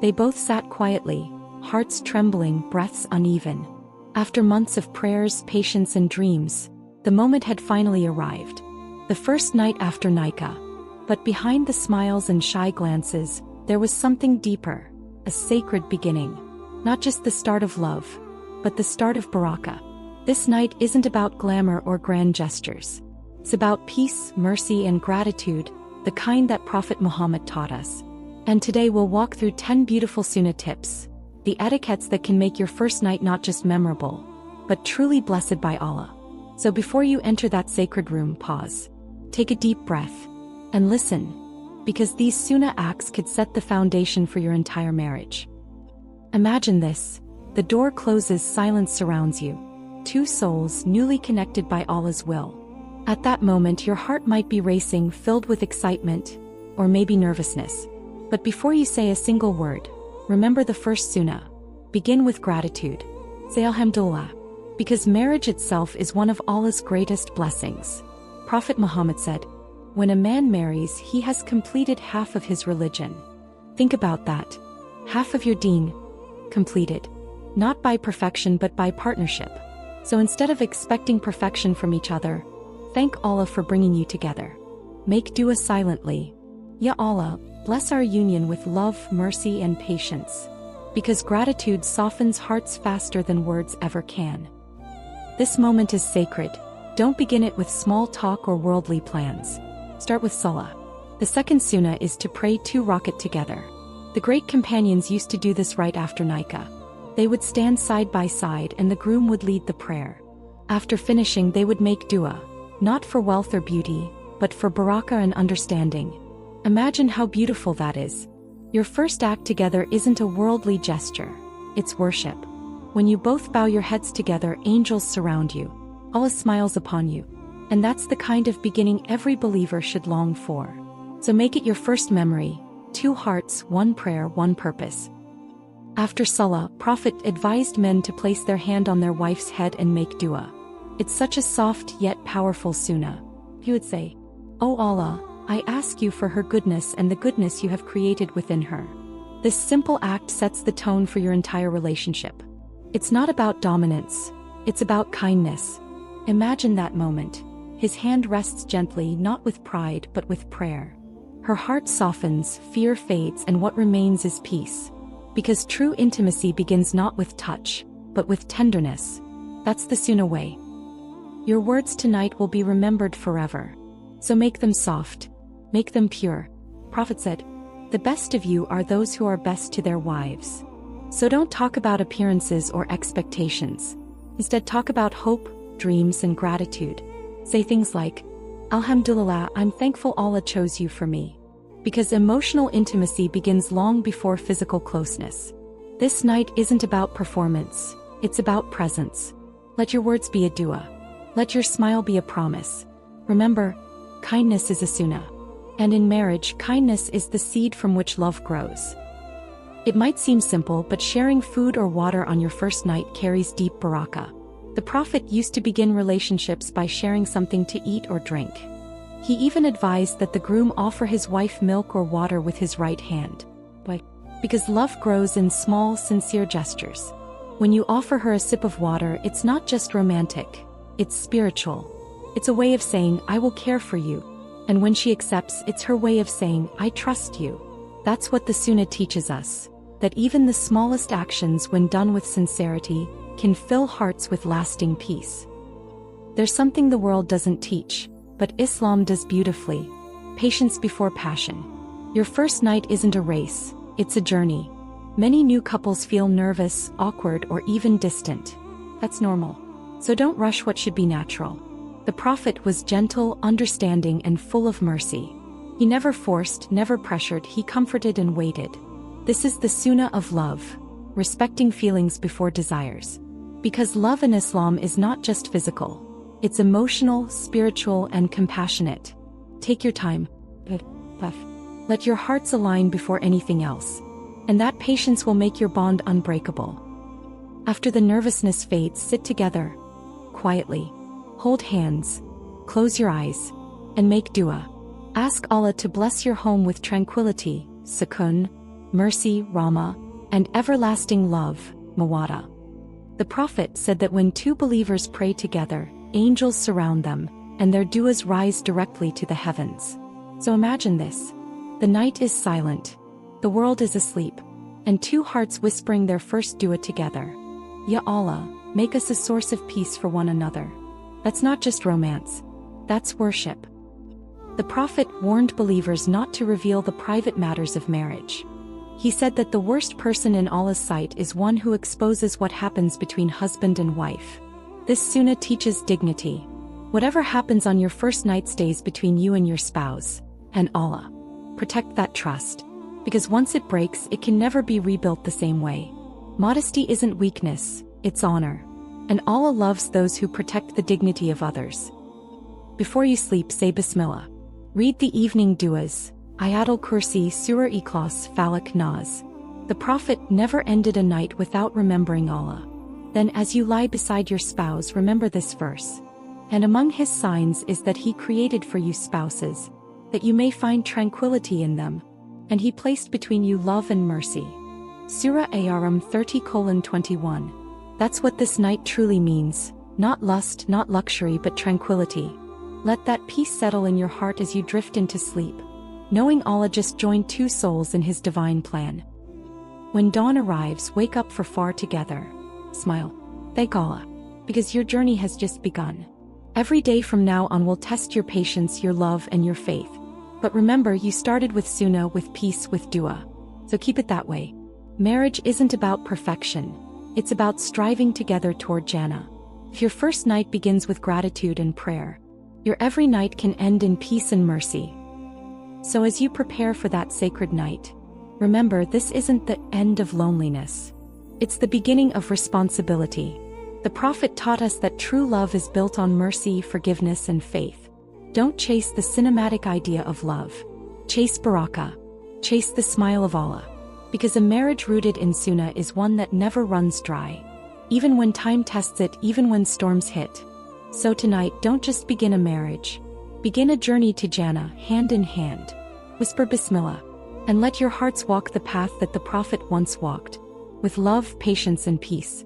They both sat quietly, hearts trembling, breaths uneven. After months of prayers, patience and dreams, the moment had finally arrived. The first night after Nikah. But behind the smiles and shy glances, there was something deeper, a sacred beginning. Not just the start of love, but the start of Barakah. This night isn't about glamour or grand gestures. It's about peace, mercy and gratitude, the kind that Prophet Muhammad taught us. And today we'll walk through 10 beautiful Sunnah tips, the etiquettes that can make your first night not just memorable, but truly blessed by Allah. So before you enter that sacred room, pause, take a deep breath, and listen, because these Sunnah acts could set the foundation for your entire marriage. Imagine this: the door closes, silence surrounds you. Two souls newly connected by Allah's will. At that moment your heart might be racing, filled with excitement, or maybe nervousness. But before you say a single word, remember the first Sunnah. Begin with gratitude. Say Alhamdulillah, because marriage itself is one of Allah's greatest blessings. Prophet Muhammad said, when a man marries, he has completed half of his religion. Think about that. Half of your deen completed. Not by perfection but by partnership. So instead of expecting perfection from each other, thank Allah for bringing you together. Make dua silently. Ya Allah, bless our union with love, mercy and patience. Because gratitude softens hearts faster than words ever can. This moment is sacred. Don't begin it with small talk or worldly plans. Start with Salah. The second Sunnah is to pray 2 Rakat together. The great companions used to do this right after Nikah. They would stand side by side and the groom would lead the prayer. After finishing they would make dua, not for wealth or beauty, but for barakah and understanding. Imagine how beautiful that is. Your first act together isn't a worldly gesture, it's worship. When you both bow your heads together, angels surround you. Allah smiles upon you. And that's the kind of beginning every believer should long for. So make it your first memory. 2 hearts, 1 prayer, 1 purpose. After Salah, Prophet advised men to place their hand on their wife's head and make dua. It's such a soft yet powerful Sunnah. He would say, O Allah, I ask you for her goodness and the goodness you have created within her. This simple act sets the tone for your entire relationship. It's not about dominance, it's about kindness. Imagine that moment. His hand rests gently, not with pride but with prayer. Her heart softens, fear fades, and what remains is peace. Because true intimacy begins not with touch, but with tenderness. That's the Sunnah way. Your words tonight will be remembered forever. So make them soft. Make them pure. Prophet said, the best of you are those who are best to their wives. So don't talk about appearances or expectations. Instead, talk about hope, dreams, and gratitude. Say things like, Alhamdulillah, I'm thankful Allah chose you for me. Because emotional intimacy begins long before physical closeness. This night isn't about performance, it's about presence. Let your words be a dua. Let your smile be a promise. Remember, kindness is a Sunnah. And in marriage, kindness is the seed from which love grows. It might seem simple, but sharing food or water on your first night carries deep barakah. The Prophet used to begin relationships by sharing something to eat or drink. He even advised that the groom offer his wife milk or water with his right hand. Why? Because love grows in small, sincere gestures. When you offer her a sip of water, it's not just romantic, it's spiritual. It's a way of saying, I will care for you. And when she accepts, it's her way of saying, I trust you. That's what the Sunnah teaches us, that even the smallest actions, when done with sincerity, can fill hearts with lasting peace. There's something the world doesn't teach, but Islam does beautifully: patience before passion. Your first night isn't a race, it's a journey. Many new couples feel nervous, awkward, or even distant. That's normal. So don't rush what should be natural. The Prophet was gentle, understanding, and full of mercy. He never forced, never pressured, he comforted and waited. This is the Sunnah of love, respecting feelings before desires. Because love in Islam is not just physical, it's emotional, spiritual, and compassionate. Take your time. Let your hearts align before anything else. And that patience will make your bond unbreakable. After the nervousness fades, sit together, quietly. Hold hands, close your eyes, and make dua. Ask Allah to bless your home with tranquility, sukoon, mercy, Rahmah, and everlasting love, Mawaddah. The Prophet said that when two believers pray together, angels surround them, and their du'as rise directly to the heavens. So imagine this. The night is silent, the world is asleep, and two hearts whispering their first du'a together. Ya Allah, make us a source of peace for one another. That's not just romance, that's worship. The Prophet warned believers not to reveal the private matters of marriage. He said that the worst person in Allah's sight is one who exposes what happens between husband and wife. This sunnah teaches dignity. Whatever happens on your first night stays between you and your spouse, and Allah. Protect that trust. Because once it breaks, it can never be rebuilt the same way. Modesty isn't weakness, it's honor. And Allah loves those who protect the dignity of others. Before you sleep, say Bismillah. Read the evening du'as, Ayatul Kursi, Surah Ikhlas, Falak, Nas. The Prophet never ended a night without remembering Allah. Then as you lie beside your spouse, remember this verse. And among His signs is that He created for you spouses, that you may find tranquility in them, and He placed between you love and mercy. Surah Ar-Rum 30:21. That's what this night truly means, not lust, not luxury, but tranquility. Let that peace settle in your heart as you drift into sleep, knowing Allah just joined two souls in His divine plan. When dawn arrives, wake up for far together. Smile. Thank Allah, because your journey has just begun. Every day from now on will test your patience, your love, and your faith. But remember, you started with sunnah, with peace, with dua. So keep it that way. Marriage isn't about perfection. It's about striving together toward Jannah. If your first night begins with gratitude and prayer, your every night can end in peace and mercy. So as you prepare for that sacred night, remember, this isn't the end of loneliness. It's the beginning of responsibility. The Prophet taught us that true love is built on mercy, forgiveness, and faith. Don't chase the cinematic idea of love. Chase Barakah. Chase the smile of Allah. Because a marriage rooted in sunnah is one that never runs dry. Even when time tests it, even when storms hit. So tonight, don't just begin a marriage. Begin a journey to Jannah, hand in hand. Whisper Bismillah, and let your hearts walk the path that the Prophet once walked, with love, patience, and peace.